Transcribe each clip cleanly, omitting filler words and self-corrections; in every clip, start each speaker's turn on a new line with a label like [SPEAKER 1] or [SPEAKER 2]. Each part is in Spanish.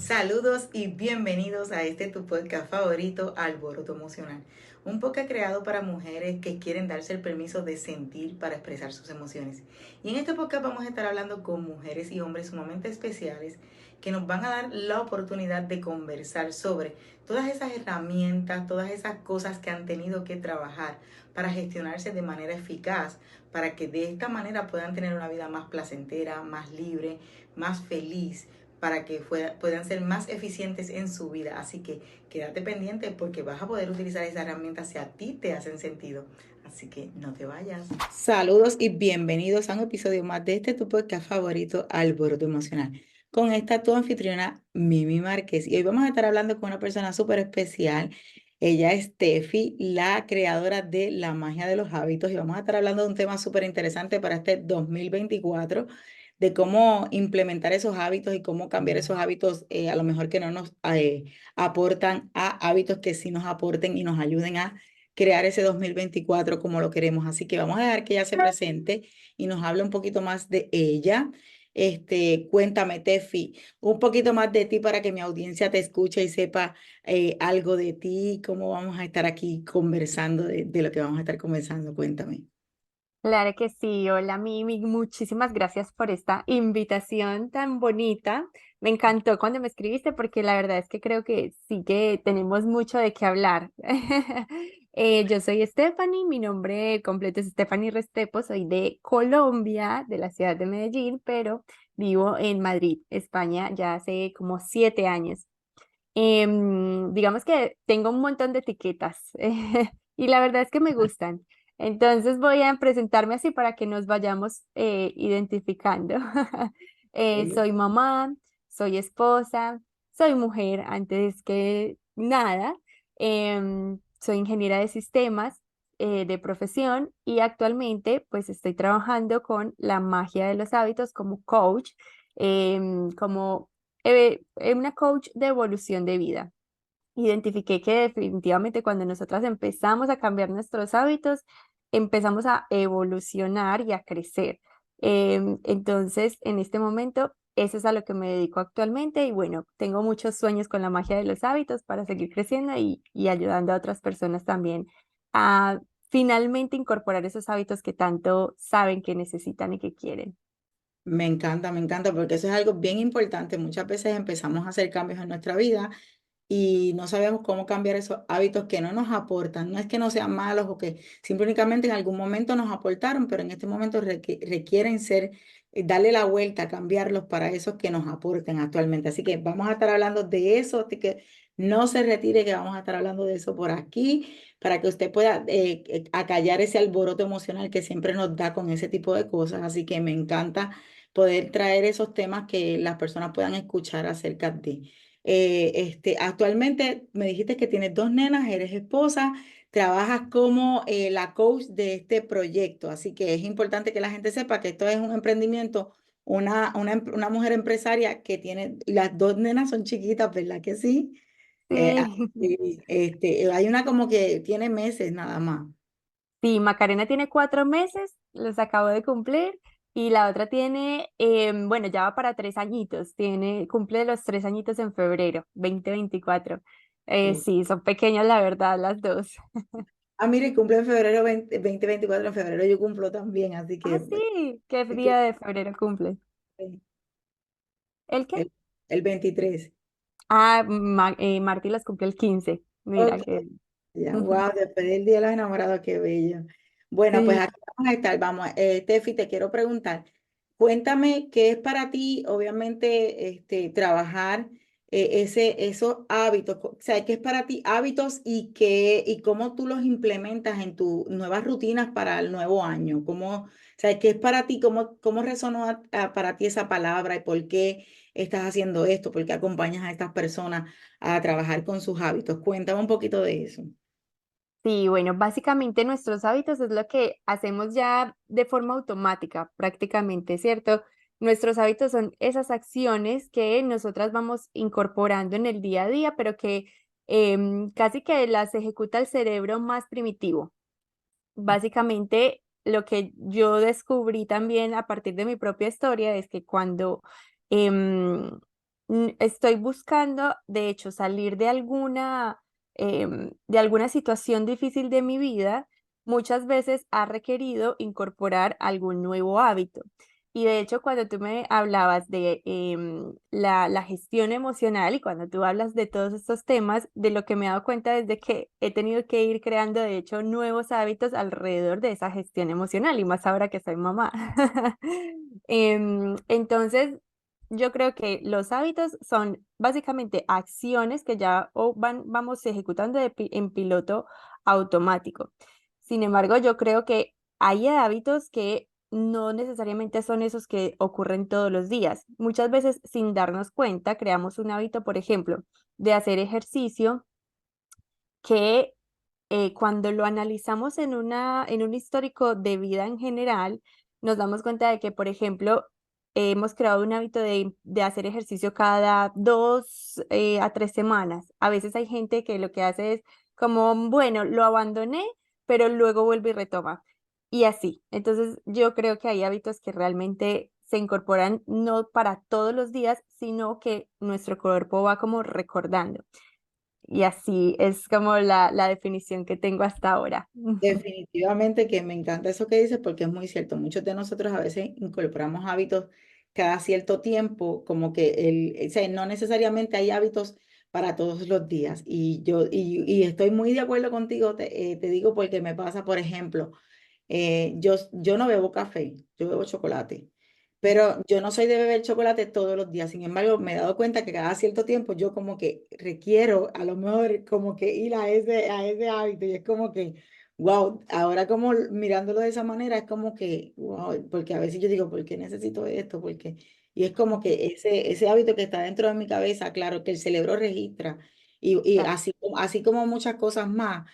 [SPEAKER 1] Saludos y bienvenidos a este tu podcast favorito, Alboroto Emocional. Un podcast creado para mujeres que quieren darse el permiso de sentir para expresar sus emociones. Y en este podcast vamos a estar hablando con mujeres y hombres sumamente especiales que nos van a dar la oportunidad de conversar sobre todas esas herramientas, todas esas cosas que han tenido que trabajar para gestionarse de manera eficaz, para que de esta manera puedan tener una vida más placentera, más libre, más feliz, para que puedan ser más eficientes en su vida. Así que quédate pendiente porque vas a poder utilizar esas herramientas si a ti te hacen sentido. Así que no te vayas. Saludos y bienvenidos a un episodio más de este tu podcast favorito, Alboroto Emocional. Con esta tu anfitriona, Mimi Márquez. Y hoy vamos a estar hablando con una persona súper especial. Ella es Tefi, la creadora de La Magia de los Hábitos. Y vamos a estar hablando de un tema súper interesante para este 2024, de cómo implementar esos hábitos y cómo cambiar esos hábitos, a lo mejor que no nos aportan, a hábitos que sí nos aporten y nos ayuden a crear ese 2024 como lo queremos. Así que vamos a dejar que ella se presente y nos hable un poquito más de ella. Cuéntame, Tefi, un poquito más de ti para que mi audiencia te escuche y sepa algo de ti, cómo vamos a estar aquí conversando de lo que vamos a estar conversando. Cuéntame.
[SPEAKER 2] Claro que sí, hola Mimi, muchísimas gracias por esta invitación tan bonita. Me encantó cuando me escribiste porque la verdad es que creo que sí que tenemos mucho de qué hablar. Yo soy Stephanie, mi nombre completo es Stephanie Restrepo, soy de Colombia, de la ciudad de Medellín, pero vivo en Madrid, España, ya hace como 7 años. Digamos que tengo un montón de etiquetas y la verdad es que me gustan. Entonces voy a presentarme así para que nos vayamos identificando. Soy mamá, soy esposa, soy mujer antes que nada. Soy ingeniera de sistemas de profesión y actualmente pues estoy trabajando con la magia de los hábitos como coach, como una coach de evolución de vida. Identifiqué que definitivamente cuando nosotras empezamos a cambiar nuestros hábitos, empezamos a evolucionar y a crecer. Entonces, en este momento, eso es a lo que me dedico actualmente y bueno, tengo muchos sueños con la magia de los hábitos para seguir creciendo y ayudando a otras personas también a finalmente incorporar esos hábitos que tanto saben que necesitan y que quieren.
[SPEAKER 1] Me encanta, porque eso es algo bien importante. Muchas veces empezamos a hacer cambios en nuestra vida y no sabemos cómo cambiar esos hábitos que no nos aportan. No es que no sean malos o que simplemente en algún momento nos aportaron, pero en este momento requieren ser, darle la vuelta, cambiarlos para esos que nos aporten actualmente. Así que vamos a estar hablando de eso, de que no se retire, que vamos a estar hablando de eso por aquí, para que usted pueda acallar ese alboroto emocional que siempre nos da con ese tipo de cosas. Así que me encanta poder traer esos temas que las personas puedan escuchar acerca de. Actualmente me dijiste que tienes dos nenas, eres esposa, trabajas como la coach de este proyecto, así que es importante que la gente sepa que esto es un emprendimiento, una mujer empresaria que tiene, las dos nenas son chiquitas, ¿verdad que sí?
[SPEAKER 2] Sí.
[SPEAKER 1] Hay una como que tiene meses nada más.
[SPEAKER 2] Sí, Macarena tiene 4 meses, los acabo de cumplir, y la otra tiene, bueno, ya va para 3 añitos, cumple los 3 añitos en febrero, 2024. Sí, son pequeñas, la verdad, las dos.
[SPEAKER 1] Mire, cumple en febrero 2024, en febrero yo cumplo también, así
[SPEAKER 2] Ah,
[SPEAKER 1] que,
[SPEAKER 2] sí, ¿qué
[SPEAKER 1] así que,
[SPEAKER 2] día de febrero cumple? ¿El qué?
[SPEAKER 1] el, el 23.
[SPEAKER 2] Ah, Martí las cumple el 15. Mira
[SPEAKER 1] Ok.
[SPEAKER 2] que.
[SPEAKER 1] Ya, wow, después del Día de los Enamorados, qué bello. Bueno, pues
[SPEAKER 2] Sí.
[SPEAKER 1] aquí vamos a estar. Vamos, Tefi, te quiero preguntar, cuéntame qué es para ti, obviamente, trabajar esos hábitos, o sea, qué es para ti hábitos y cómo tú los implementas en tus nuevas rutinas para el nuevo año. O sea, qué es para ti, cómo resonó para ti esa palabra y por qué estás haciendo esto, por qué acompañas a estas personas a trabajar con sus hábitos. Cuéntame un poquito de eso.
[SPEAKER 2] Sí, bueno, básicamente nuestros hábitos es lo que hacemos ya de forma automática, prácticamente, ¿cierto? Nuestros hábitos son esas acciones que nosotras vamos incorporando en el día a día, pero que casi que las ejecuta el cerebro más primitivo. Básicamente, lo que yo descubrí también a partir de mi propia historia es que cuando em, estoy buscando, de hecho, salir de alguna situación difícil de mi vida, muchas veces ha requerido incorporar algún nuevo hábito. Y de hecho, cuando tú me hablabas de la gestión emocional y cuando tú hablas de todos estos temas, de lo que me he dado cuenta es de que he tenido que ir creando, de hecho, nuevos hábitos alrededor de esa gestión emocional y más ahora que soy mamá. Entonces, yo creo que los hábitos son básicamente acciones que ya vamos ejecutando en piloto automático. Sin embargo, yo creo que hay hábitos que no necesariamente son esos que ocurren todos los días. Muchas veces, sin darnos cuenta, creamos un hábito, por ejemplo, de hacer ejercicio que cuando lo analizamos en un histórico de vida en general, nos damos cuenta de que, por ejemplo, hemos creado un hábito de hacer ejercicio cada 2 a 3 semanas. A veces hay gente que lo que hace es como, bueno, lo abandoné, pero luego vuelve y retoma. Y así. Entonces, yo creo que hay hábitos que realmente se incorporan no para todos los días, sino que nuestro cuerpo va como recordando. Y así es como la definición que tengo hasta ahora.
[SPEAKER 1] Definitivamente que me encanta eso que dices porque es muy cierto. Muchos de nosotros a veces incorporamos hábitos cada cierto tiempo, como que o sea, no necesariamente hay hábitos para todos los días. Y estoy muy de acuerdo contigo, te digo porque me pasa, por ejemplo, yo no bebo café, yo bebo chocolate, pero yo no soy de beber chocolate todos los días. Sin embargo, me he dado cuenta que cada cierto tiempo yo como que requiero a lo mejor como que ir a ese hábito y es como que, wow, ahora como mirándolo de esa manera es como que, wow, porque a veces yo digo, ¿por qué necesito esto? Porque y es como que ese hábito que está dentro de mi cabeza, claro, que el cerebro registra y
[SPEAKER 2] Exacto.
[SPEAKER 1] así como muchas cosas más.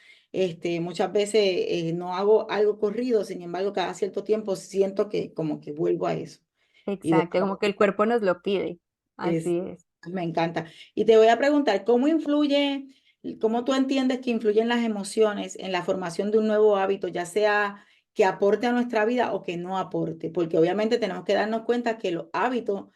[SPEAKER 1] Muchas veces no hago algo corrido, sin embargo, cada cierto tiempo siento que como que vuelvo a eso. Y de
[SPEAKER 2] Exacto, como que el cuerpo nos lo pide.
[SPEAKER 1] es,
[SPEAKER 2] Así es.
[SPEAKER 1] me encanta. Y te voy a preguntar, cómo tú entiendes que influyen las emociones en la formación de un nuevo hábito, ya sea que aporte a nuestra vida o que no aporte? Porque obviamente tenemos que darnos cuenta que los hábitos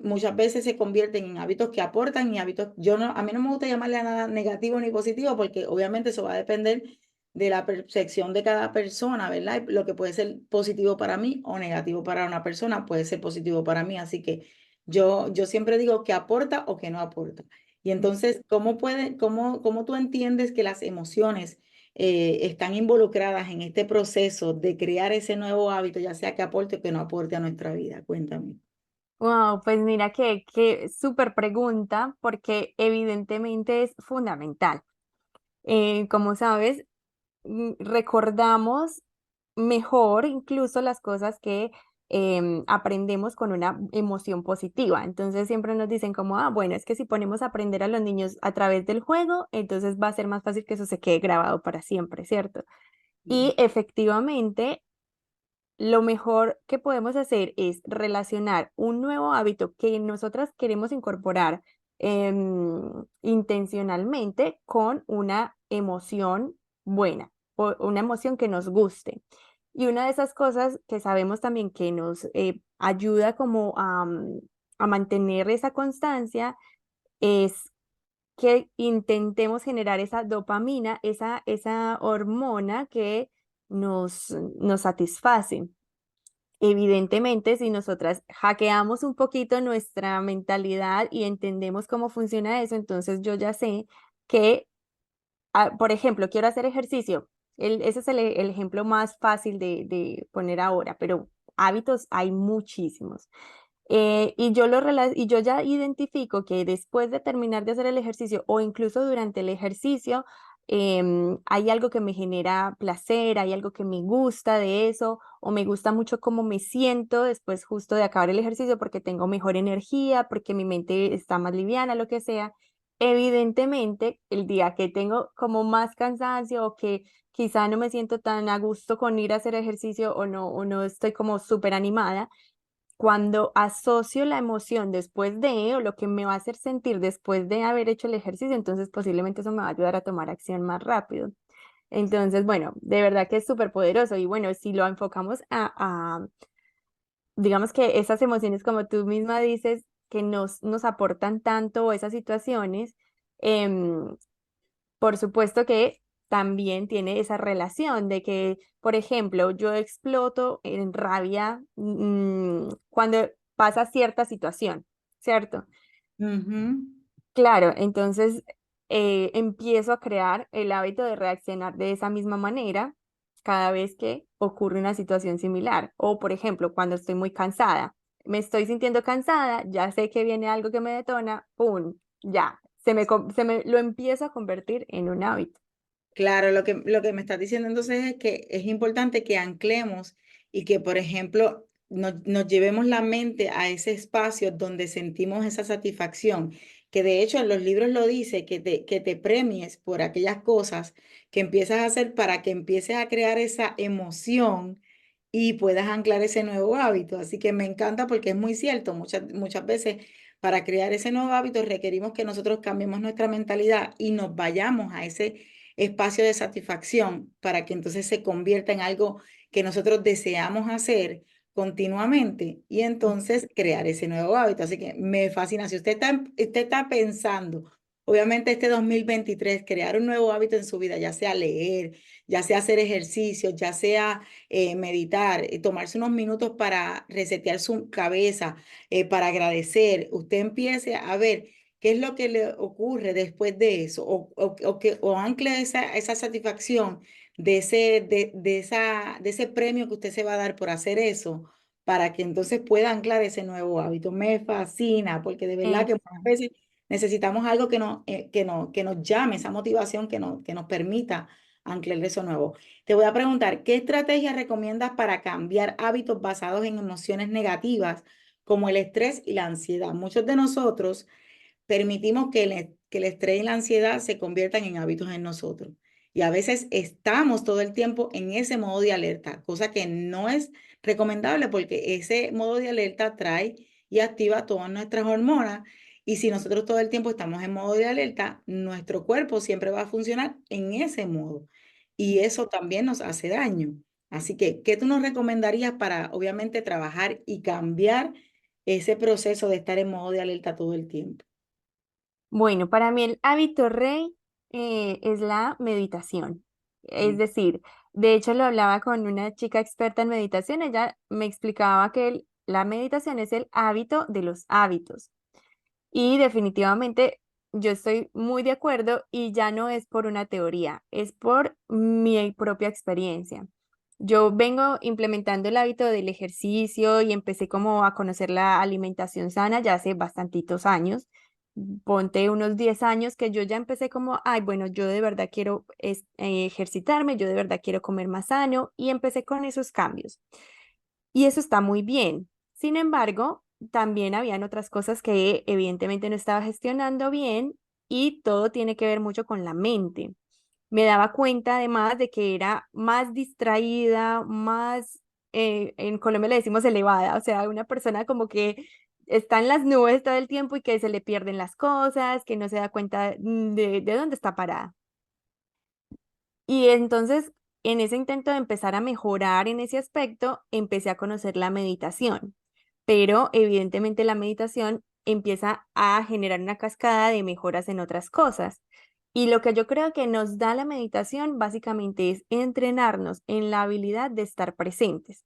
[SPEAKER 1] muchas veces se convierten en hábitos que aportan y hábitos, a mí no me gusta llamarle a nada negativo ni positivo, porque obviamente eso va a depender de la percepción de cada persona, ¿verdad? Y lo que puede ser positivo para mí o negativo para una persona puede ser positivo para mí, así que yo siempre digo que aporta o que no aporta. Y entonces, cómo tú entiendes que las emociones están involucradas en este proceso de crear ese nuevo hábito, ya sea que aporte o que no aporte a nuestra vida? Cuéntame.
[SPEAKER 2] Wow, pues mira que súper pregunta, porque evidentemente es fundamental. Como sabes, recordamos mejor incluso las cosas que aprendemos con una emoción positiva. Entonces siempre nos dicen como, ah, bueno, es que si ponemos a aprender a los niños a través del juego, entonces va a ser más fácil que eso se quede grabado para siempre, ¿cierto?
[SPEAKER 1] Mm.
[SPEAKER 2] Y efectivamente, lo mejor que podemos hacer es relacionar un nuevo hábito que nosotras queremos incorporar intencionalmente con una emoción buena o una emoción que nos guste. Y una de esas cosas que sabemos también que nos ayuda como a mantener esa constancia es que intentemos generar esa dopamina, esa hormona que nos satisface. Evidentemente, si nosotras hackeamos un poquito nuestra mentalidad y entendemos cómo funciona eso, entonces yo ya sé que, por ejemplo, quiero hacer ejercicio. Ese es el ejemplo más fácil de poner ahora, pero hábitos hay muchísimos. Y yo ya identifico que después de terminar de hacer el ejercicio o incluso durante el ejercicio, hay algo que me genera placer, hay algo que me gusta de eso, o me gusta mucho cómo me siento después justo de acabar el ejercicio porque tengo mejor energía, porque mi mente está más liviana, lo que sea. Evidentemente, el día que tengo como más cansancio o que quizá no me siento tan a gusto con ir a hacer ejercicio o no estoy como súper animada, cuando asocio la emoción después de, o lo que me va a hacer sentir después de haber hecho el ejercicio, entonces posiblemente eso me va a ayudar a tomar acción más rápido. Entonces, bueno, de verdad que es súper poderoso. Y bueno, si lo enfocamos digamos que esas emociones, como tú misma dices, que nos aportan tanto esas situaciones, em, por supuesto que también tiene esa relación de que, por ejemplo, yo exploto en rabia cuando pasa cierta situación, ¿cierto?
[SPEAKER 1] Ujú.
[SPEAKER 2] Claro, entonces empiezo a crear el hábito de reaccionar de esa misma manera cada vez que ocurre una situación similar. O, por ejemplo, cuando estoy muy cansada, me estoy sintiendo cansada, ya sé que viene algo que me detona, ¡pum! Ya, se me lo empiezo a convertir en un hábito.
[SPEAKER 1] Claro, lo que me estás diciendo entonces es que es importante que anclemos y que, por ejemplo, nos llevemos la mente a ese espacio donde sentimos esa satisfacción, que de hecho en los libros lo dice, que te premies por aquellas cosas que empiezas a hacer para que empieces a crear esa emoción y puedas anclar ese nuevo hábito. Así que me encanta porque es muy cierto, muchas veces para crear ese nuevo hábito requerimos que nosotros cambiemos nuestra mentalidad y nos vayamos a ese espacio de satisfacción para que entonces se convierta en algo que nosotros deseamos hacer continuamente y entonces crear ese nuevo hábito. Así que me fascina. Si usted está pensando, obviamente este 2023 crear un nuevo hábito en su vida, ya sea leer, ya sea hacer ejercicio, ya sea meditar, tomarse unos minutos para resetear su cabeza, para agradecer, usted empiece a ver qué es lo que le ocurre después de eso, o ancle esa satisfacción de ese premio que usted se va a dar por hacer eso, para que entonces pueda anclar ese nuevo hábito. Me fascina, porque de verdad que muchas
[SPEAKER 2] Exacto.
[SPEAKER 1] veces necesitamos algo que nos llame, esa motivación que nos permita anclar eso nuevo. Te voy a preguntar, ¿qué estrategias recomiendas para cambiar hábitos basados en emociones negativas, como el estrés y la ansiedad? Muchos de nosotros permitimos que el estrés y la ansiedad se conviertan en hábitos en nosotros. Y a veces estamos todo el tiempo en ese modo de alerta, cosa que no es recomendable porque ese modo de alerta trae y activa todas nuestras hormonas. Y si nosotros todo el tiempo estamos en modo de alerta, nuestro cuerpo siempre va a funcionar en ese modo. Y eso también nos hace daño. Así que, ¿qué tú nos recomendarías para, obviamente, trabajar y cambiar ese proceso de estar en modo de alerta todo el tiempo?
[SPEAKER 2] Bueno, para mí el hábito rey es la meditación. Es decir, de hecho lo hablaba con una chica experta en meditación, ella me explicaba que la meditación es el hábito de los hábitos. Y definitivamente yo estoy muy de acuerdo y ya no es por una teoría, es por mi propia experiencia. Yo vengo implementando el hábito del ejercicio y empecé como a conocer la alimentación sana ya hace bastantitos años. Ponte unos 10 años que yo ya empecé como, ay, bueno, yo de verdad quiero ejercitarme, yo de verdad quiero comer más sano y empecé con esos cambios. Y eso está muy bien. Sin embargo, también habían otras cosas que evidentemente no estaba gestionando bien y todo tiene que ver mucho con la mente. Me daba cuenta además de que era más distraída, más, en Colombia le decimos elevada, o sea, una persona como que está en las nubes todo el tiempo y que se le pierden las cosas, que no se da cuenta de dónde está parada. Y entonces, en ese intento de empezar a mejorar en ese aspecto, empecé a conocer la meditación, pero evidentemente la meditación empieza a generar una cascada de mejoras en otras cosas. Y lo que yo creo que nos da la meditación básicamente es entrenarnos en la habilidad de estar presentes.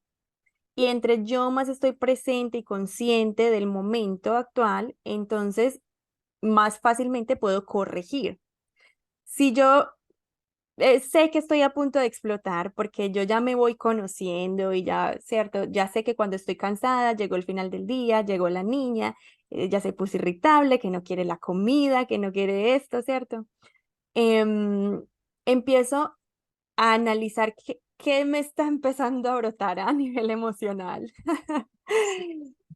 [SPEAKER 2] Y entre yo más estoy presente y consciente del momento actual, entonces más fácilmente puedo corregir. Si yo sé que estoy a punto de explotar porque yo ya me voy conociendo y ya, cierto, ya sé que cuando estoy cansada, llegó el final del día, llegó la niña, ya se puso irritable, que no quiere la comida, que no quiere esto, ¿cierto? Em, Empiezo a analizar qué me está empezando a brotar a nivel emocional.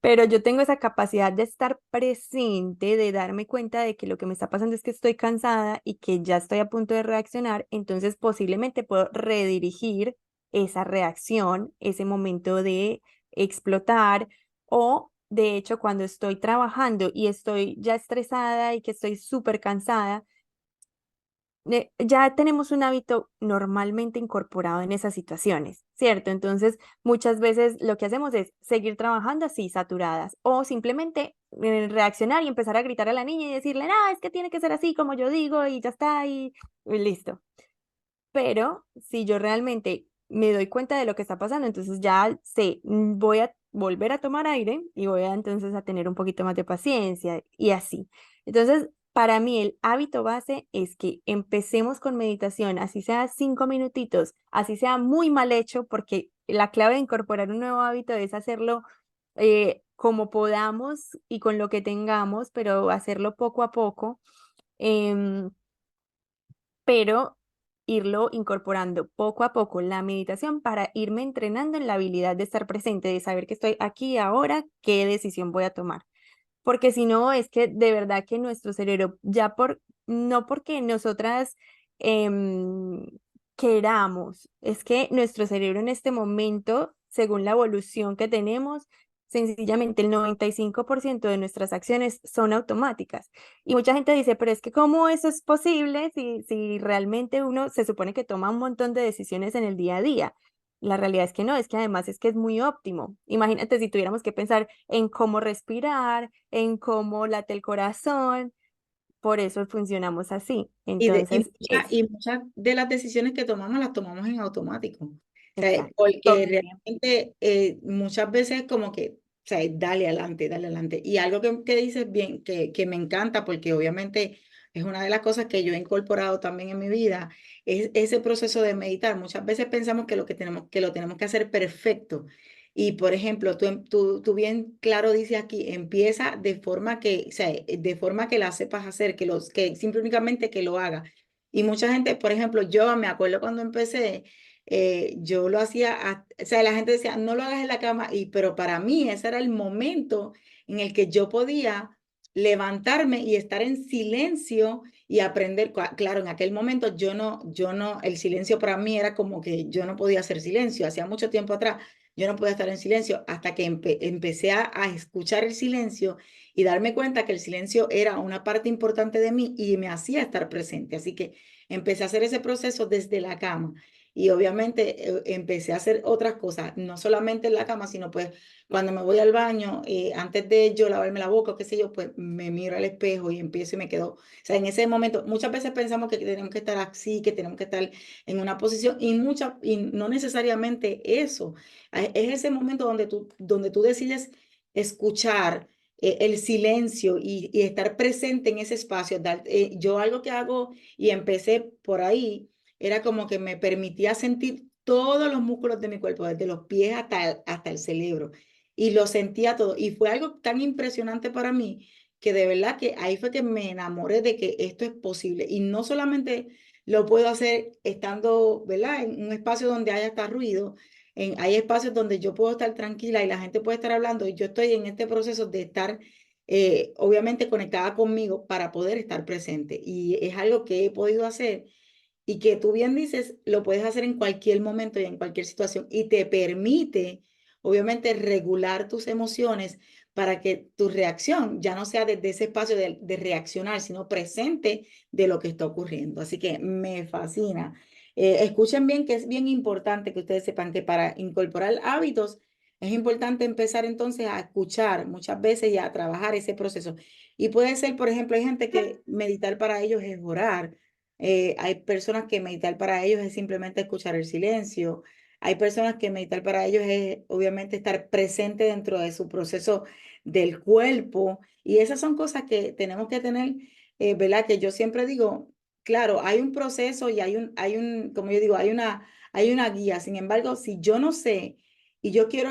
[SPEAKER 2] Pero yo tengo esa capacidad de estar presente, de darme cuenta de que lo que me está pasando es que estoy cansada y que ya estoy a punto de reaccionar, entonces posiblemente puedo redirigir esa reacción, ese momento de explotar o de hecho cuando estoy trabajando y estoy ya estresada y que estoy súper cansada, ya tenemos un hábito normalmente incorporado en esas situaciones, ¿cierto? Entonces, muchas veces lo que hacemos es seguir trabajando así, saturadas, o simplemente reaccionar y empezar a gritar a la niña y decirle, no, es que tiene que ser así como yo digo y ya está y listo. Pero si yo realmente me doy cuenta de lo que está pasando, entonces ya sé, voy a volver a tomar aire y voy a entonces a tener un poquito más de paciencia y así. Entonces, para mí el hábito base es que empecemos con meditación, así sea 5 minutitos, así sea muy mal hecho, porque la clave de incorporar un nuevo hábito es hacerlo como podamos y con lo que tengamos, pero hacerlo poco a poco. em, pero irlo incorporando poco a poco la meditación para irme entrenando en la habilidad de estar presente, de saber que estoy aquí ahora, qué decisión voy a tomar. Porque si no, es que de verdad que nuestro cerebro, no porque nosotras em, queramos, es que nuestro cerebro en este momento, según la evolución que tenemos, sencillamente el 95% de nuestras acciones son automáticas. Y mucha gente dice, pero es que ¿cómo eso es posible si realmente uno se supone que toma un montón de decisiones en el día a día? La realidad es que no, es que además es que es muy óptimo. Imagínate si tuviéramos que pensar en cómo respirar, en cómo late el corazón, por eso funcionamos así. Entonces, eso,
[SPEAKER 1] Y muchas de las decisiones que tomamos las tomamos en automático. O sea,
[SPEAKER 2] exacto, todo
[SPEAKER 1] porque
[SPEAKER 2] el tiempo.
[SPEAKER 1] realmente muchas veces como que, o sea, dale adelante, dale adelante. Y algo que dices bien, que me encanta, porque obviamente es una de las cosas que yo he incorporado también en mi vida, es ese proceso de meditar. Muchas veces pensamos que lo tenemos que hacer perfecto. Y por ejemplo, tú bien claro dices aquí, empieza de forma que, o sea, de forma que la sepas hacer, que simplemente que lo haga. Y mucha gente, por ejemplo, yo me acuerdo cuando empecé, yo lo hacía, o sea, la gente decía, no lo hagas en la cama, pero para mí ese era el momento en el que yo podía levantarme y estar en silencio y aprender. Claro, en aquel momento el silencio para mí era como que yo no podía hacer silencio, hacía mucho tiempo atrás yo no podía estar en silencio hasta que empecé a escuchar el silencio y darme cuenta que el silencio era una parte importante de mí y me hacía estar presente. Así que empecé a hacer ese proceso desde la cama. Y obviamente empecé a hacer otras cosas, no solamente en la cama, sino pues cuando me voy al baño, antes de yo lavarme la boca o qué sé yo, pues me miro al espejo y empiezo y me quedo. O sea, en ese momento, muchas veces pensamos que tenemos que estar así, que tenemos que estar en una posición y no necesariamente eso. Es ese momento donde tú decides escuchar el silencio y estar presente en ese espacio. Yo algo que hago y empecé por ahí era como que me permitía sentir todos los músculos de mi cuerpo, desde los pies hasta el cerebro. Y lo sentía todo. Y fue algo tan impresionante para mí que de verdad que ahí fue que me enamoré de que esto es posible. Y no solamente lo puedo hacer estando, ¿verdad? En un espacio donde haya hasta ruido, hay espacios donde yo puedo estar tranquila y la gente puede estar hablando y yo estoy en este proceso de estar obviamente conectada conmigo para poder estar presente. Y es algo que he podido hacer y que tú bien dices, lo puedes hacer en cualquier momento y en cualquier situación y te permite, obviamente, regular tus emociones para que tu reacción ya no sea desde ese espacio de reaccionar, sino presente de lo que está ocurriendo. Así que me fascina. Escuchen bien que es bien importante que ustedes sepan que para incorporar hábitos es importante empezar entonces a escuchar muchas veces y a trabajar ese proceso. Y puede ser, por ejemplo, hay gente que meditar para ellos es orar. Hay personas que meditar para ellos es simplemente escuchar el silencio. Hay personas que meditar para ellos es obviamente estar presente dentro de su proceso del cuerpo. Y esas son cosas que tenemos que tener, ¿verdad? Que yo siempre digo, claro, hay un proceso y como yo digo, hay una guía. Sin embargo, si yo no sé y yo quiero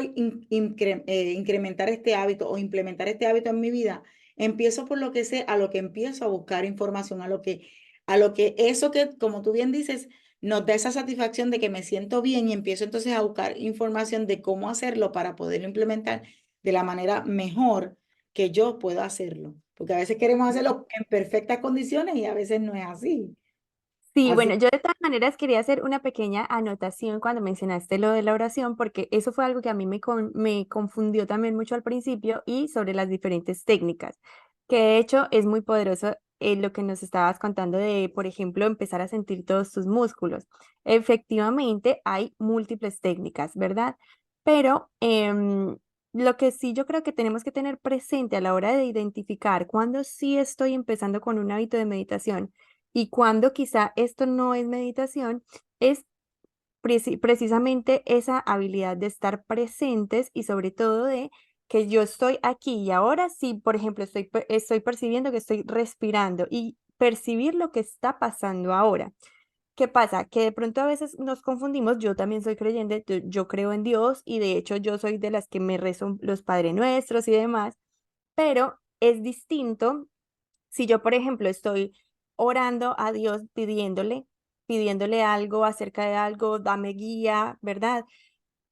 [SPEAKER 1] incrementar este hábito o implementar este hábito en mi vida, empiezo por lo que sé, a lo que empiezo a buscar información, a lo que eso que, como tú bien dices, nos da esa satisfacción de que me siento bien y empiezo entonces a buscar información de cómo hacerlo para poderlo implementar de la manera mejor que yo pueda hacerlo. Porque a veces queremos hacerlo en perfectas condiciones y a veces no es así.
[SPEAKER 2] Sí, bueno,
[SPEAKER 1] Así,
[SPEAKER 2] yo de todas maneras quería hacer una pequeña anotación cuando mencionaste lo de la oración, porque eso fue algo que a mí me confundió también mucho al principio y sobre las diferentes técnicas, que de hecho es muy poderoso lo que nos estabas contando de, por ejemplo, empezar a sentir todos tus músculos. Efectivamente, hay múltiples técnicas, ¿verdad? Pero lo que sí yo creo que tenemos que tener presente a la hora de identificar cuándo sí estoy empezando con un hábito de meditación y cuándo quizá esto no es meditación, es precisamente esa habilidad de estar presentes y sobre todo de que yo estoy aquí y ahora sí, por ejemplo, estoy percibiendo que estoy respirando y percibir lo que está pasando ahora. ¿Qué pasa? Que de pronto a veces nos confundimos, yo también soy creyente, yo creo en Dios y de hecho yo soy de las que me rezo los Padre Nuestros y demás, pero es distinto si yo, por ejemplo, estoy orando a Dios pidiéndole algo acerca de algo, dame guía, ¿verdad?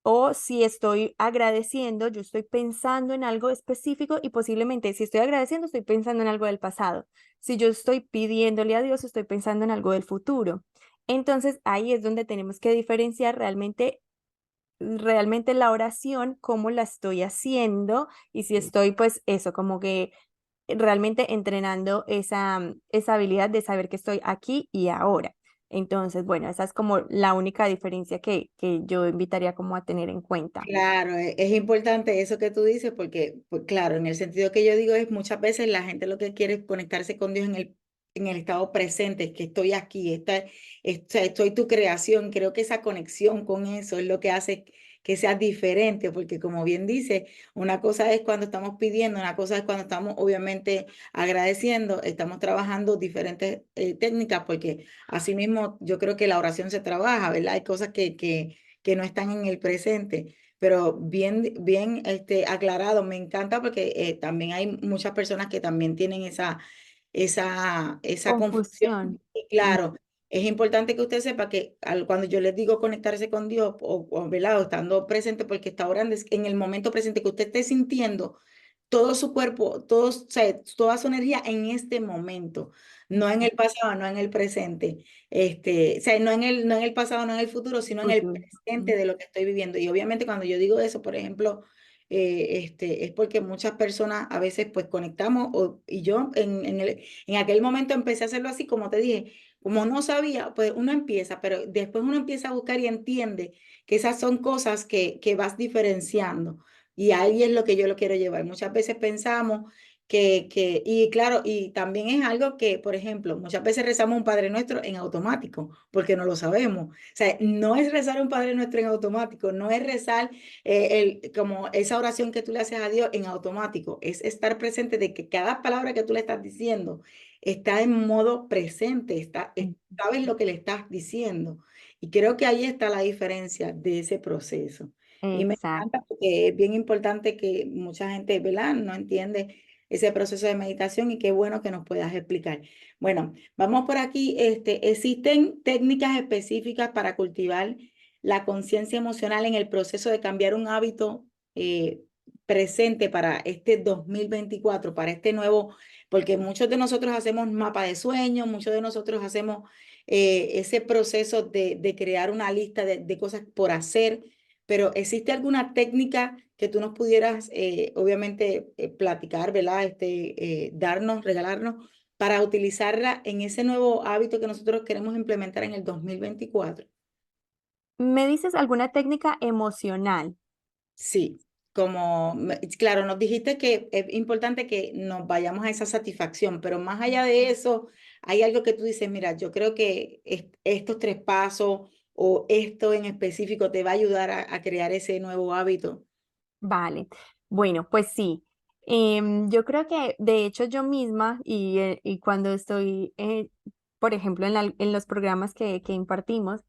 [SPEAKER 2] O si estoy agradeciendo, yo estoy pensando en algo específico y posiblemente si estoy agradeciendo, estoy pensando en algo del pasado. Si yo estoy pidiéndole a Dios, estoy pensando en algo del futuro. Entonces ahí es donde tenemos que diferenciar realmente la oración, cómo la estoy haciendo y si estoy pues eso, como que realmente entrenando esa habilidad de saber que estoy aquí y ahora. Entonces, bueno, esa es como la única diferencia que yo invitaría como a tener en cuenta.
[SPEAKER 1] Claro, es importante eso que tú dices porque, pues claro, en el sentido que yo digo es muchas veces la gente lo que quiere es conectarse con Dios en el estado presente, es que estoy aquí, o sea, estoy tu creación. Creo que esa conexión con eso es lo que hace que sea diferente, porque como bien dice, una cosa es cuando estamos pidiendo, una cosa es cuando estamos obviamente agradeciendo, estamos trabajando diferentes técnicas, porque asimismo yo creo que la oración se trabaja, ¿verdad? Hay cosas que no están en el presente. Pero bien aclarado, me encanta porque también hay muchas personas que también tienen esa confusión.
[SPEAKER 2] Confusión.
[SPEAKER 1] Y
[SPEAKER 2] Mm,
[SPEAKER 1] claro, es importante que usted sepa que cuando yo les digo conectarse con Dios ¿verdad? O estando presente, porque está orando, es en el momento presente que usted esté sintiendo todo su cuerpo, o sea, toda su energía en este momento, no en el
[SPEAKER 2] exacto.
[SPEAKER 1] pasado, no en el presente, o sea, no en el pasado, no en el futuro, sino en el
[SPEAKER 2] Futuro.
[SPEAKER 1] presente
[SPEAKER 2] Mm,
[SPEAKER 1] de lo que estoy viviendo. Y obviamente cuando yo digo eso, por ejemplo, es porque muchas personas a veces pues conectamos, y yo en aquel momento empecé a hacerlo así, como te dije, como no sabía, pues uno empieza, pero después uno empieza a buscar y entiende que esas son cosas que vas diferenciando. Y ahí es lo que yo lo quiero llevar. Muchas veces pensamos y claro, y también es algo que, por ejemplo, muchas veces rezamos un Padre Nuestro en automático, porque no lo sabemos. O sea, no es rezar un Padre Nuestro en automático, no es rezar como esa oración que tú le haces a Dios en automático, es estar presente de que cada palabra que tú le estás diciendo está en modo presente,
[SPEAKER 2] mm,
[SPEAKER 1] sabes lo que le estás diciendo. Y creo que ahí está la diferencia de ese proceso. Y me
[SPEAKER 2] exacto.
[SPEAKER 1] encanta porque es bien importante que mucha gente, ¿verdad? No entiende ese proceso de meditación y qué bueno que nos puedas explicar. Bueno, vamos por aquí. ¿Existen técnicas específicas para cultivar la conciencia emocional en el proceso de cambiar un hábito presente para este 2024, para este nuevo? Porque muchos de nosotros hacemos mapa de sueños, muchos de nosotros hacemos ese proceso de crear una lista de cosas por hacer, pero ¿existe alguna técnica que tú nos pudieras, obviamente, platicar, ¿verdad? Darnos, regalarnos para utilizarla en ese nuevo hábito que nosotros queremos implementar en el 2024?
[SPEAKER 2] ¿Me dices alguna técnica emocional?
[SPEAKER 1] Sí, claro, nos dijiste que es importante que nos vayamos a esa satisfacción, pero más allá de eso, hay algo que tú dices, mira, yo creo que estos tres pasos o esto en específico te va a ayudar a crear ese nuevo hábito.
[SPEAKER 2] Vale. Bueno, pues sí. Yo creo que de hecho yo misma y cuando estoy, por ejemplo, en los programas que impartimos,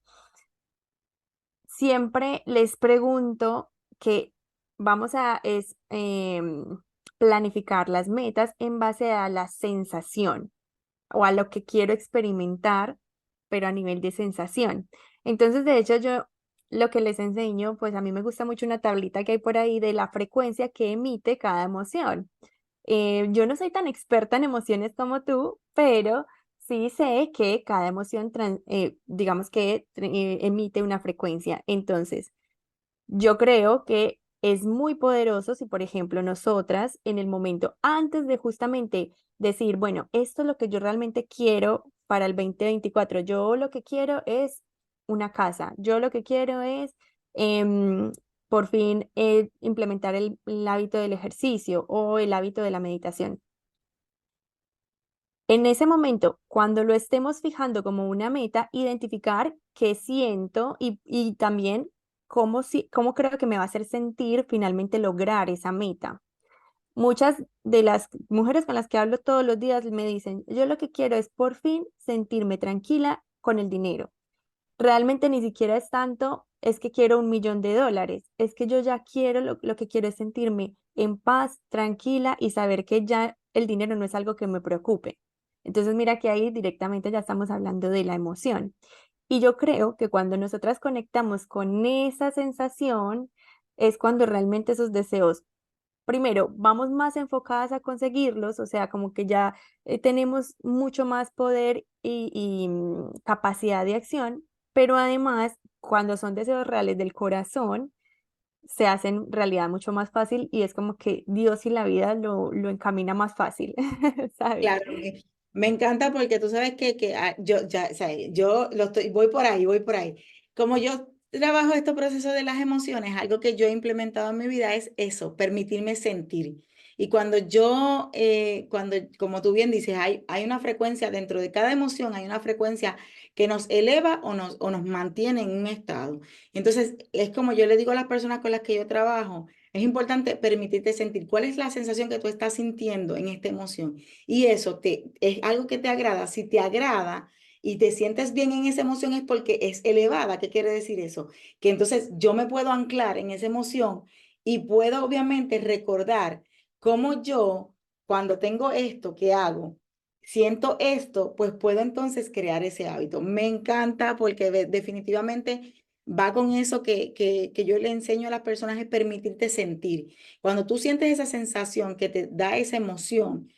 [SPEAKER 2] siempre les pregunto que vamos a planificar las metas en base a la sensación o a lo que quiero experimentar, pero a nivel de sensación. Entonces, de hecho, yo lo que les enseño, pues a mí me gusta mucho una tablita que hay por ahí de la frecuencia que emite cada emoción. Yo no soy tan experta en emociones como tú, pero sí sé que cada emoción, digamos que emite una frecuencia. Entonces, yo creo que es muy poderoso si, por ejemplo, nosotras en el momento antes de justamente decir, bueno, esto es lo que yo realmente quiero para el 2024. Yo lo que quiero es una casa, yo lo que quiero es, em, por fin implementar el hábito del ejercicio o el hábito de la meditación. En ese momento, cuando lo estemos fijando como una meta, identificar qué siento y también cómo creo que me va a hacer sentir finalmente lograr esa meta. Muchas de las mujeres con las que hablo todos los días me dicen, yo lo que quiero es por fin sentirme tranquila con el dinero. Realmente ni siquiera es tanto, es que quiero $1.000.000, es que yo ya quiero, lo que quiero es sentirme en paz, tranquila y saber que ya el dinero no es algo que me preocupe. Entonces mira que ahí directamente ya estamos hablando de la emoción. Y yo creo que cuando nosotras conectamos con esa sensación, es cuando realmente esos deseos primero, vamos más enfocadas a conseguirlos, o sea, como que ya tenemos mucho más poder y capacidad de acción, pero además, cuando son deseos reales del corazón, se hacen realidad mucho más fácil y es como que Dios y la vida lo encamina más fácil, ¿sabes?
[SPEAKER 1] Claro, me encanta porque tú sabes que yo ya, o sea, yo lo estoy, voy por ahí, voy por ahí. Como yo trabajo este proceso de las emociones, algo que yo he implementado en mi vida es eso, permitirme sentir. Y cuando como tú bien dices, hay una frecuencia dentro de cada emoción, hay una frecuencia que nos eleva o nos mantiene en un estado. Entonces, es como yo le digo a las personas con las que yo trabajo, es importante permitirte sentir cuál es la sensación que tú estás sintiendo en esta emoción y eso es algo que te agrada. Si te agrada y te sientes bien en esa emoción es porque es elevada. ¿Qué quiere decir eso? Que entonces yo me puedo anclar en esa emoción y puedo obviamente recordar cómo yo, cuando tengo esto que hago, siento esto, pues puedo entonces crear ese hábito. Me encanta porque definitivamente va con eso que yo le enseño a las personas es permitirte sentir. Cuando tú sientes esa sensación que te da esa emoción,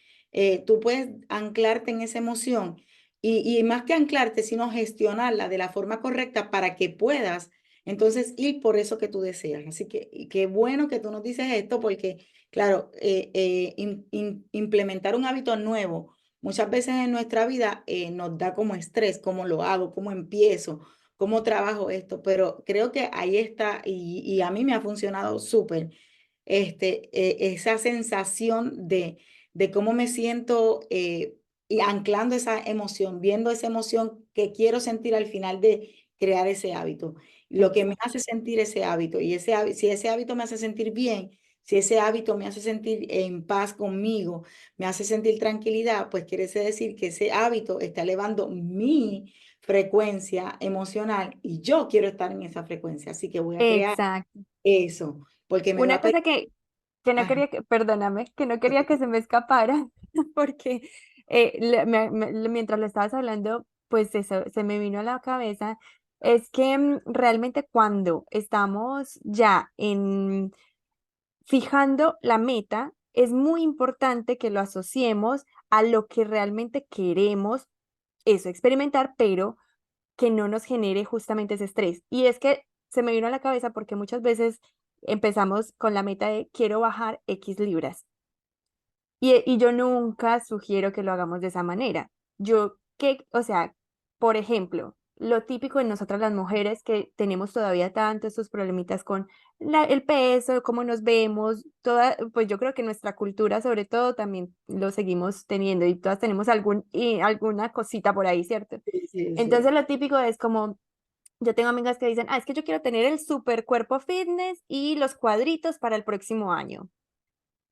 [SPEAKER 1] tú puedes anclarte en esa emoción y más que anclarte, sino gestionarla de la forma correcta para que puedas entonces ir por eso que tú deseas. Así que y qué bueno que tú nos dices esto porque, claro, implementar un hábito nuevo muchas veces en nuestra vida nos da como estrés, cómo lo hago, cómo empiezo, cómo trabajo esto, pero creo que ahí está y a mí me ha funcionado súper esa sensación de cómo me siento y anclando esa emoción, viendo esa emoción que quiero sentir al final de crear ese hábito. Lo que me
[SPEAKER 2] Exacto.
[SPEAKER 1] hace sentir ese hábito y si ese hábito me hace sentir bien, si ese hábito me hace sentir en paz conmigo, me hace sentir tranquilidad, pues quiere decir que ese hábito está elevando mi frecuencia emocional y yo quiero estar en esa frecuencia. Así que voy a crear
[SPEAKER 2] Exacto.
[SPEAKER 1] eso, porque me va
[SPEAKER 2] Una
[SPEAKER 1] a permitir.
[SPEAKER 2] cosa que no quería perdóname, que no quería que se me escapara, porque mientras lo estabas hablando, pues eso se me vino a la cabeza, es que realmente cuando estamos ya fijando la meta, es muy importante que lo asociemos a lo que realmente queremos, eso, experimentar, pero que no nos genere justamente ese estrés. Y es que se me vino a la cabeza porque muchas veces empezamos con la meta de quiero bajar X libras. Y yo nunca sugiero que lo hagamos de esa manera. O sea, por ejemplo, lo típico en nosotras las mujeres que tenemos todavía tanto estos problemitas con el peso, cómo nos vemos, pues yo creo que nuestra cultura sobre todo también lo seguimos teniendo y todas tenemos alguna cosita por ahí, ¿cierto?
[SPEAKER 1] Sí, sí,
[SPEAKER 2] Entonces
[SPEAKER 1] sí.
[SPEAKER 2] lo típico es como, yo tengo amigas que dicen, es que yo quiero tener el super cuerpo fitness y los cuadritos para el próximo año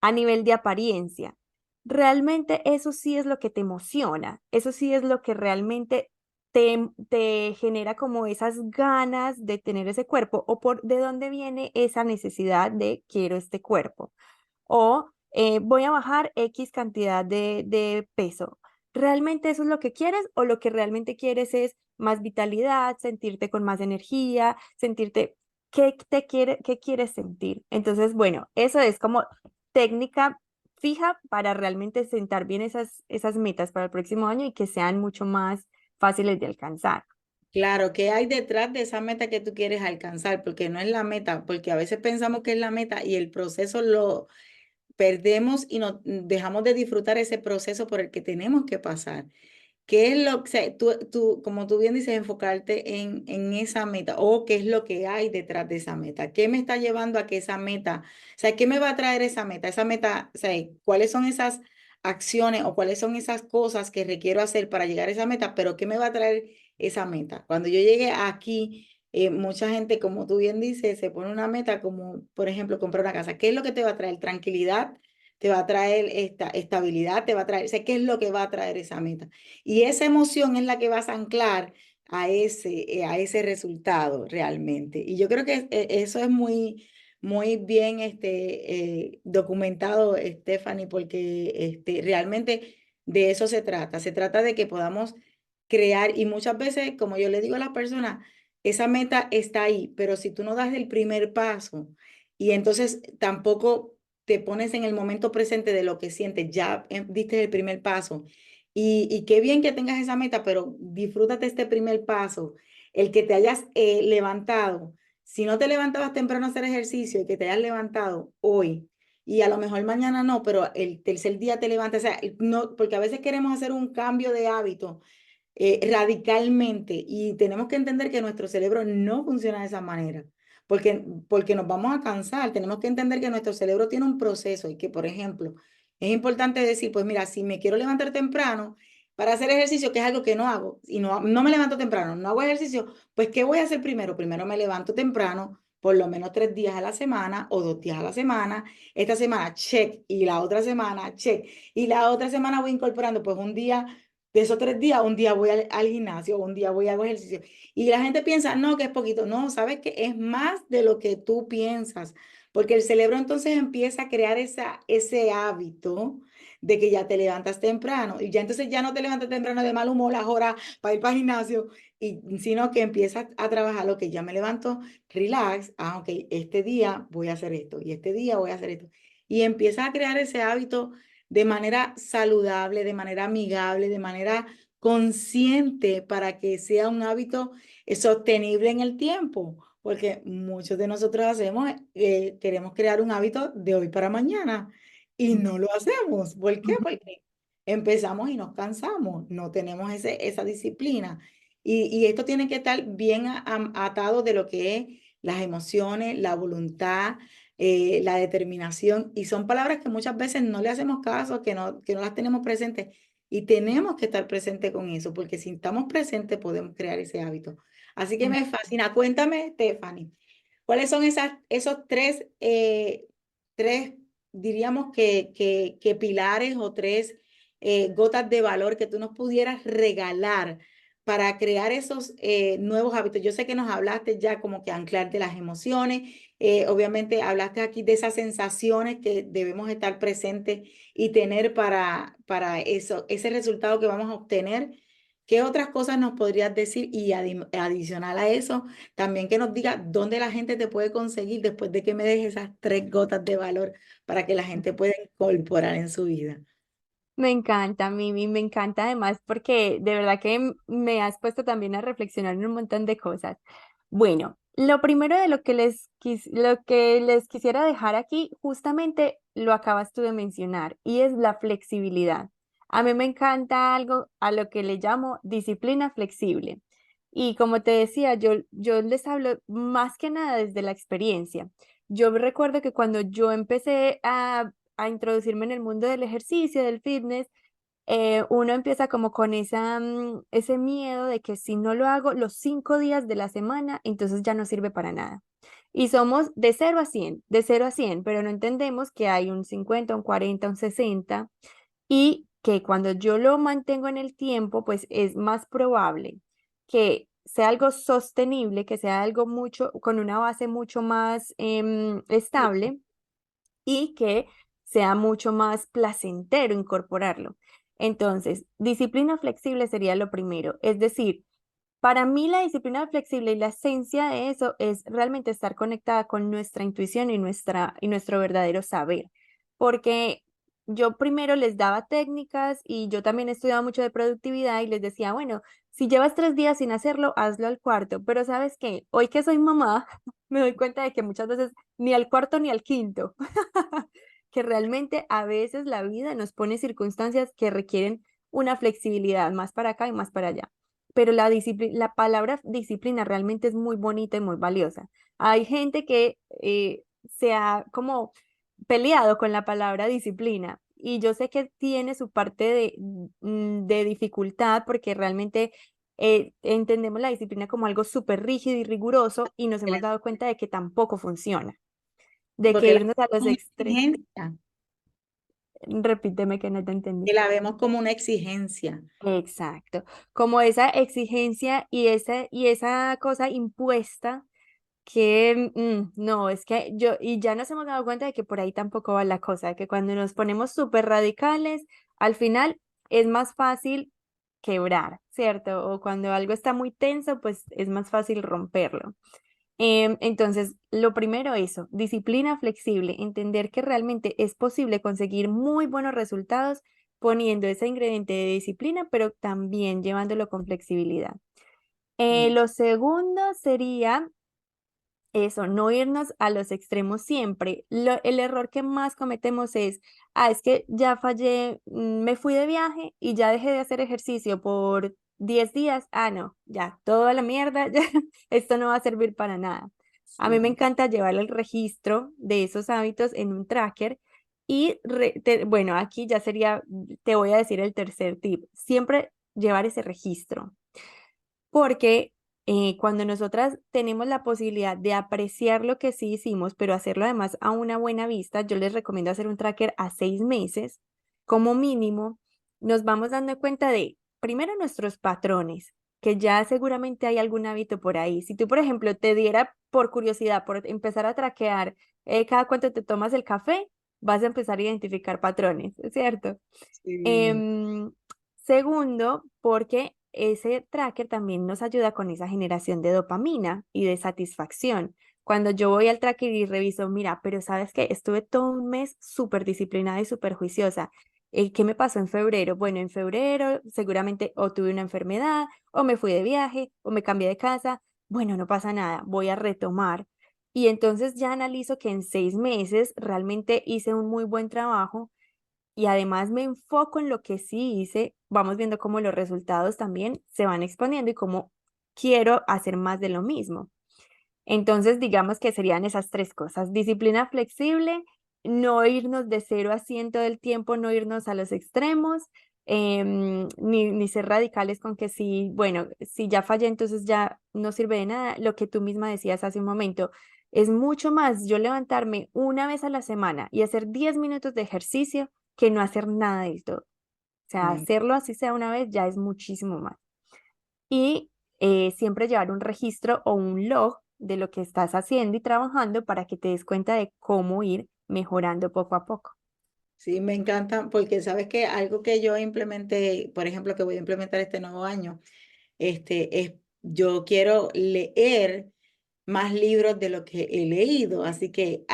[SPEAKER 2] a nivel de apariencia. Realmente eso sí es lo que te emociona, eso sí es lo que realmente te genera como esas ganas de tener ese cuerpo o de dónde viene esa necesidad de quiero este cuerpo o voy a bajar X cantidad de peso. ¿Realmente eso es lo que quieres o lo que realmente quieres es más vitalidad, sentirte con más energía, sentirte, qué quieres sentir? Entonces, bueno, eso es como técnica fija para realmente sentar bien esas metas para el próximo año y que sean mucho más fáciles de alcanzar.
[SPEAKER 1] Claro, ¿qué hay detrás de esa meta que tú quieres alcanzar? Porque no es la meta, porque a veces pensamos que es la meta y el proceso lo perdemos y nos dejamos de disfrutar ese proceso por el que tenemos que pasar. ¿Qué es lo que, como tú bien dices, enfocarte en esa meta o qué es lo que hay detrás de esa meta? ¿Qué me está llevando a que esa meta, o sea, qué me va a traer esa meta? Esa meta, o sea, ¿cuáles son esas acciones o cuáles son esas cosas que requiero hacer para llegar a esa meta? Pero ¿qué me va a traer esa meta? Cuando yo llegue aquí, mucha gente, como tú bien dices, se pone una meta como, por ejemplo, comprar una casa. ¿Qué es lo que te va a traer? Tranquilidad, te va a traer esta estabilidad, te va a traer, o sea, ¿qué es lo que va a traer esa meta? Y esa emoción es la que vas a anclar a ese resultado realmente. Y yo creo que eso es muy bien documentado, Stephanie, porque realmente de eso se trata. Se trata de que podamos crear, y muchas veces, como yo le digo a las personas, esa meta está ahí, pero si tú no das el primer paso y entonces tampoco te pones en el momento presente de lo que sientes, ya diste el primer paso y qué bien que tengas esa meta, pero disfrútate este primer paso, el que te hayas levantado. Si no te levantabas temprano a hacer ejercicio y que te hayas levantado hoy y a lo mejor mañana no, pero el tercer día te levantas, o sea, no, porque a veces queremos hacer un cambio de hábito radicalmente y tenemos que entender que nuestro cerebro no funciona de esa manera. Porque nos vamos a cansar, tenemos que entender que nuestro cerebro tiene un proceso y que, por ejemplo, es importante decir, pues mira, si me quiero levantar temprano para hacer ejercicio, que es algo que no hago, y no me levanto temprano, no hago ejercicio, pues ¿qué voy a hacer primero? Primero me levanto temprano, por lo menos 3 días a la semana o 2 días a la semana. Esta semana, check, y la otra semana, check, y la otra semana voy incorporando, pues un día de esos 3 días, un día voy al gimnasio, un día voy a hago ejercicio. Y la gente piensa, no, que es poquito. No, sabes que es más de lo que tú piensas, porque el cerebro entonces empieza a crear ese hábito de que ya te levantas temprano y ya entonces ya no te levantas temprano de mal humor las horas para ir para el gimnasio, sino que empiezas a trabajar lo que ya me levanto, relax, ok, este día voy a hacer esto y este día voy a hacer esto. Y empiezas a crear ese hábito de manera saludable, de manera amigable, de manera consciente para que sea un hábito sostenible en el tiempo, porque muchos de nosotros queremos crear un hábito de hoy para mañana y no lo hacemos. ¿Por qué? Porque empezamos y nos cansamos, no tenemos esa disciplina. Y esto tiene que estar bien atado de lo que es las emociones, la voluntad, la determinación, y son palabras que muchas veces no le hacemos caso, que no las tenemos presentes, y tenemos que estar presentes con eso, porque si estamos presentes podemos crear ese hábito. Así que me fascina. Cuéntame, Stephanie, ¿cuáles son esos tres, diríamos que pilares o tres gotas de valor que tú nos pudieras regalar para crear esos nuevos hábitos? Yo sé que nos hablaste ya como que anclar de las emociones, obviamente hablaste aquí de esas sensaciones que debemos estar presentes y tener para eso, ese resultado que vamos a obtener. ¿Qué otras cosas nos podrías decir? Y adicional a eso, también que nos diga dónde la gente te puede conseguir después de que me dejes esas tres gotas de valor para que la gente pueda incorporar en su vida.
[SPEAKER 2] Me encanta, Mimi, me encanta además porque de verdad que me has puesto también a reflexionar en un montón de cosas. Bueno, lo primero de lo que les quisiera dejar aquí, justamente lo acabas tú de mencionar, y es la flexibilidad. A mí me encanta algo a lo que le llamo disciplina flexible. Y como te decía, yo les hablo más que nada desde la experiencia. Yo recuerdo que cuando yo empecé a introducirme en el mundo del ejercicio, del fitness, uno empieza como con ese miedo de que si no lo hago los 5 días de la semana, entonces ya no sirve para nada. Y somos de 0 a 100, de 0 a 100, pero no entendemos que hay un 50, un 40, un 60, y que cuando yo lo mantengo en el tiempo, pues es más probable que sea algo sostenible, que sea algo mucho, con una base mucho más estable, y que sea mucho más placentero incorporarlo. Entonces, disciplina flexible sería lo primero. Es decir, para mí la disciplina flexible y la esencia de eso es realmente estar conectada con nuestra intuición y nuestro verdadero saber. Porque yo primero les daba técnicas y yo también estudiaba mucho de productividad y les decía, bueno, si llevas 3 días sin hacerlo, hazlo al cuarto. Pero ¿sabes qué? Hoy que soy mamá, me doy cuenta de que muchas veces ni al cuarto ni al quinto, que realmente a veces la vida nos pone circunstancias que requieren una flexibilidad más para acá y más para allá. Pero la palabra disciplina realmente es muy bonita y muy valiosa. Hay gente que se ha como peleado con la palabra disciplina y yo sé que tiene su parte de dificultad porque realmente entendemos la disciplina como algo súper rígido y riguroso y nos hemos dado cuenta de que tampoco funciona, de que
[SPEAKER 1] Porque la
[SPEAKER 2] irnos a los
[SPEAKER 1] vemos como una
[SPEAKER 2] extremos.
[SPEAKER 1] exigencia,
[SPEAKER 2] Repíteme que no te entendí.
[SPEAKER 1] que la vemos como una exigencia.
[SPEAKER 2] Exacto, como esa exigencia y esa cosa impuesta que no, es que yo, y ya nos hemos dado cuenta de que por ahí tampoco va la cosa, de que cuando nos ponemos súper radicales, al final es más fácil quebrar, ¿cierto? O cuando algo está muy tenso, pues es más fácil romperlo. Entonces, lo primero eso, disciplina flexible, entender que realmente es posible conseguir muy buenos resultados poniendo ese ingrediente de disciplina, pero también llevándolo con flexibilidad.
[SPEAKER 1] Mm.
[SPEAKER 2] Lo segundo sería eso, no irnos a los extremos siempre. El error que más cometemos es, es que ya fallé, me fui de viaje y ya dejé de hacer ejercicio por 10 días. No, ya, toda la mierda, ya, esto no va a servir para nada. A mí me
[SPEAKER 1] Sí.
[SPEAKER 2] encanta llevar el registro de esos hábitos en un tracker y, bueno, aquí ya sería, te voy a decir el tercer tip, siempre llevar ese registro porque cuando nosotras tenemos la posibilidad de apreciar lo que sí hicimos, pero hacerlo además a una buena vista, yo les recomiendo hacer un tracker a 6 meses como mínimo. Nos vamos dando cuenta de, primero, nuestros patrones, que ya seguramente hay algún hábito por ahí. Si tú, por ejemplo, te diera por curiosidad, por empezar a traquear cada cuánto te tomas el café, vas a empezar a identificar patrones, ¿cierto?
[SPEAKER 1] Sí.
[SPEAKER 2] Em, Segundo, porque ese tracker también nos ayuda con esa generación de dopamina y de satisfacción. Cuando yo voy al tracker y reviso, mira, pero sabes que estuve todo un mes súper disciplinada y súper juiciosa. ¿Qué me pasó en febrero? Bueno, en febrero seguramente o tuve una enfermedad, o me fui de viaje, o me cambié de casa. Bueno, no pasa nada, voy a retomar. Y entonces ya analizo que en 6 meses realmente hice un muy buen trabajo y además me enfoco en lo que sí hice, vamos viendo cómo los resultados también se van exponiendo y cómo quiero hacer más de lo mismo. Entonces, digamos que serían esas tres cosas: disciplina flexible, no irnos de 0 a 100 todo el tiempo, no irnos a los extremos, ni ser radicales con que si, bueno, si ya fallé, entonces ya no sirve de nada. Lo que tú misma decías hace un momento, es mucho más yo levantarme una vez a la semana y hacer 10 minutos de ejercicio que no hacer nada del todo. O sea,
[SPEAKER 1] Sí.
[SPEAKER 2] hacerlo así sea una vez ya es muchísimo más. Y siempre llevar un registro o un log de lo que estás haciendo y trabajando para que te des cuenta de cómo ir mejorando poco a poco.
[SPEAKER 1] Sí, me encanta porque sabes que algo que yo implementé, por ejemplo, que voy a implementar este nuevo año, es yo quiero leer más libros de lo que he leído. Así que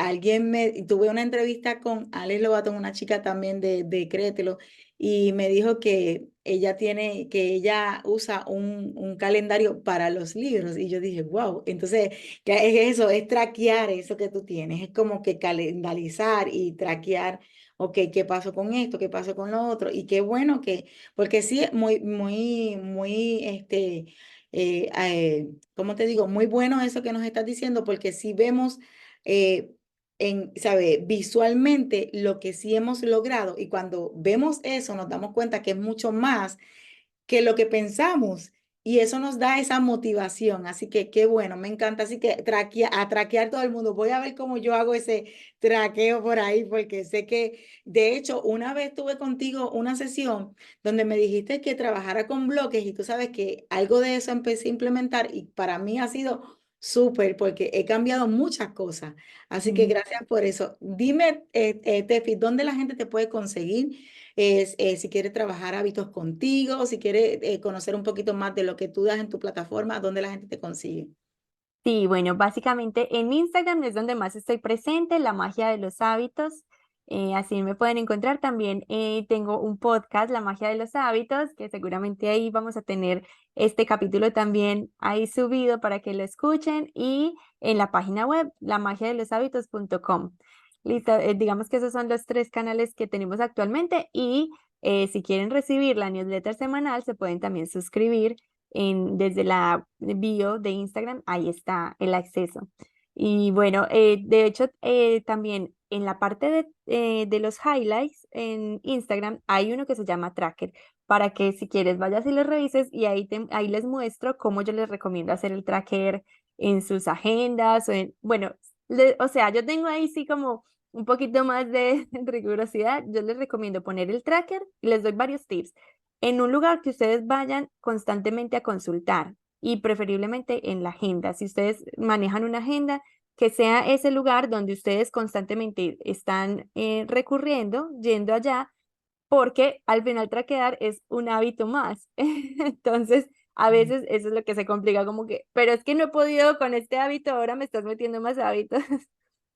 [SPEAKER 1] tuve una entrevista con Alex Lobato, una chica también de Créetelo, y me dijo que ella usa un calendario para los libros. Y yo dije, wow, entonces, ¿qué es eso? Es traquear eso que tú tienes, es como que calendarizar y traquear. Ok, ¿qué pasó con esto? ¿Qué pasó con lo otro? Y qué bueno porque sí, muy, ¿cómo te digo? Muy bueno eso que nos estás diciendo, porque si vemos, ¿sabe? Visualmente lo que sí hemos logrado y cuando vemos eso nos damos cuenta que es mucho más que lo que pensamos. Y eso nos da esa motivación. Así que qué bueno, me encanta. Así que a traquear todo el mundo. Voy a ver cómo yo hago ese traqueo por ahí, porque sé que, de hecho, una vez tuve contigo una sesión donde me dijiste que trabajara con bloques y tú sabes que algo de eso empecé a implementar y para mí ha sido súper porque he cambiado muchas cosas. Así que
[SPEAKER 2] Mm.
[SPEAKER 1] gracias por eso. Dime, Tefi, ¿dónde la gente te puede conseguir? Si quiere trabajar hábitos contigo, si quiere conocer un poquito más de lo que tú das en tu plataforma, ¿dónde la gente te consigue?
[SPEAKER 2] Sí, bueno, básicamente en Instagram es donde más estoy presente, la magia de los hábitos. Así me pueden encontrar también. Tengo un podcast, La magia de los hábitos, que seguramente ahí vamos a tener este capítulo también ahí subido para que lo escuchen. Y en la página web, lamagiadeloshábitos.com. Listo, digamos que esos son los tres canales que tenemos actualmente y Si quieren recibir la newsletter semanal, se pueden también suscribir desde la bio de Instagram, ahí está el acceso. Y bueno, de hecho, también en la parte de los highlights en Instagram hay uno que se llama Tracker, para que si quieres vayas y los revises y ahí les muestro cómo yo les recomiendo hacer el tracker en sus agendas bueno, o sea, yo tengo ahí sí como un poquito más de rigurosidad. Yo les recomiendo poner el tracker y les doy varios tips en un lugar que ustedes vayan constantemente a consultar y preferiblemente en la agenda. Si ustedes manejan una agenda, que sea ese lugar donde ustedes constantemente están recurriendo, yendo allá, porque al final traquear es un hábito más. Entonces, a veces eso es lo que se complica, como que, pero es que no he podido con este hábito, ahora me estás metiendo más hábitos,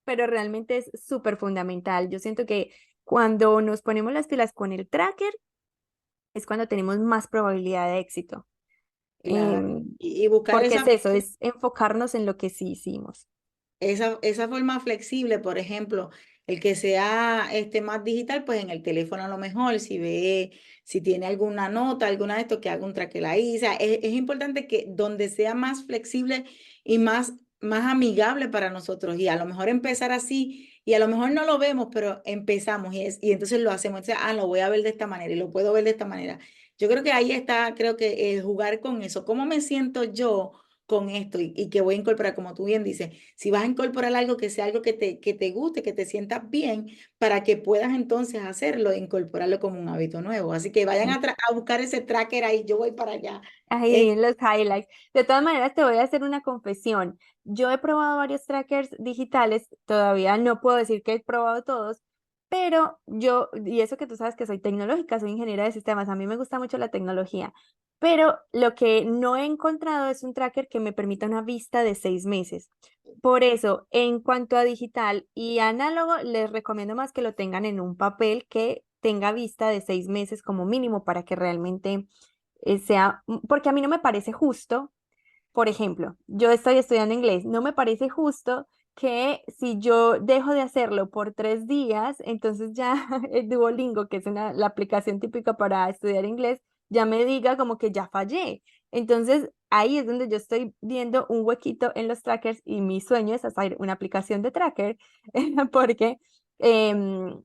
[SPEAKER 2] pero realmente es súper fundamental. Yo siento que cuando nos ponemos las pilas con el tracker es cuando tenemos más probabilidad de éxito.
[SPEAKER 1] Claro.
[SPEAKER 2] Em,
[SPEAKER 1] Y buscar
[SPEAKER 2] Porque es eso, es enfocarnos en lo que sí hicimos.
[SPEAKER 1] esa forma flexible, por ejemplo, el que sea más digital, pues en el teléfono a lo mejor, si tiene alguna nota, alguna de esto, que haga un traquel ahí. O sea, es importante que donde sea más flexible y más amigable para nosotros. Y a lo mejor empezar así, y a lo mejor no lo vemos, pero empezamos y entonces lo hacemos. Entonces, lo voy a ver de esta manera y lo puedo ver de esta manera. Yo creo que ahí está, creo que jugar con eso. ¿Cómo me siento yo con esto y que voy a incorporar, como tú bien dices? Si vas a incorporar algo que sea algo que te guste, que te sientas bien, para que puedas entonces hacerlo e incorporarlo como un hábito nuevo. Así que vayan a buscar ese tracker ahí, yo voy para allá.
[SPEAKER 2] Ahí
[SPEAKER 1] Eh,
[SPEAKER 2] en los highlights. De todas maneras, te voy a hacer una confesión. Yo he probado varios trackers digitales, todavía no puedo decir que he probado todos, pero y eso que tú sabes que soy tecnológica, soy ingeniera de sistemas, a mí me gusta mucho la tecnología, pero lo que no he encontrado es un tracker que me permita una vista de 6 meses. Por eso, en cuanto a digital y análogo, les recomiendo más que lo tengan en un papel que tenga vista de 6 meses como mínimo para que realmente porque a mí no me parece justo, por ejemplo, yo estoy estudiando inglés, no me parece justo que si yo dejo de hacerlo por 3 días, entonces ya el Duolingo, que es la aplicación típica para estudiar inglés, ya me diga como que ya fallé. Entonces ahí es donde yo estoy viendo un huequito en los trackers y mi sueño es hacer una aplicación de tracker porque em,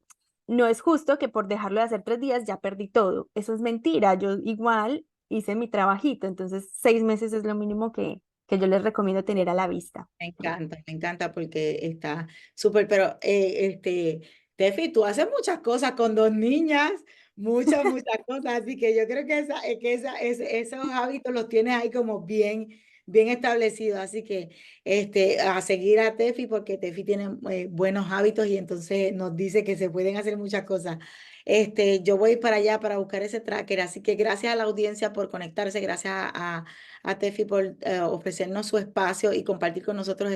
[SPEAKER 2] no es justo que por dejarlo de hacer 3 días ya perdí todo. Eso es mentira. Yo igual hice mi trabajito, entonces 6 meses es lo mínimo que yo les recomiendo tener a la vista.
[SPEAKER 1] me encanta porque está súper, pero Tefi, tú haces muchas cosas con dos niñas, muchas cosas, así que yo creo esos hábitos los tienes ahí como bien establecidos, así que a seguir a Tefi porque Tefi tiene buenos hábitos y entonces nos dice que se pueden hacer muchas cosas. Yo voy para allá para buscar ese tracker, así que gracias a la audiencia por conectarse, gracias a Tefi por ofrecernos su espacio y compartir con nosotros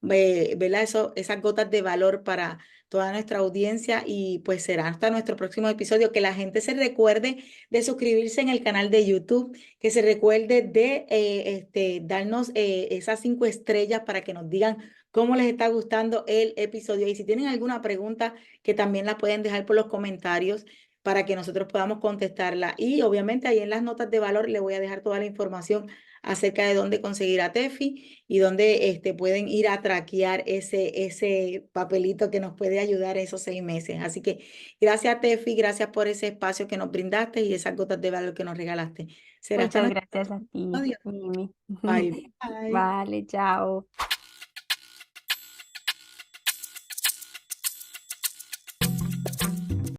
[SPEAKER 1] ¿verdad? Esas gotas de valor para toda nuestra audiencia y pues será hasta nuestro próximo episodio. Que la gente se recuerde de suscribirse en el canal de YouTube, que se recuerde de darnos esas 5 estrellas para que nos digan cómo les está gustando el episodio. Y si tienen alguna pregunta, que también la pueden dejar por los comentarios para que nosotros podamos contestarla. Y obviamente ahí en las notas de valor le voy a dejar toda la información acerca de dónde conseguir a Tefi y dónde pueden ir a traquear ese papelito que nos puede ayudar esos 6 meses. Así que gracias, Tefi, gracias por ese espacio que nos brindaste y esas gotas de valor que nos regalaste. Será hasta
[SPEAKER 2] Muchas
[SPEAKER 1] nuestro
[SPEAKER 2] gracias a ti,
[SPEAKER 1] próximo episodio.
[SPEAKER 2] Mimi.
[SPEAKER 1] Bye, bye.
[SPEAKER 2] Vale, chao.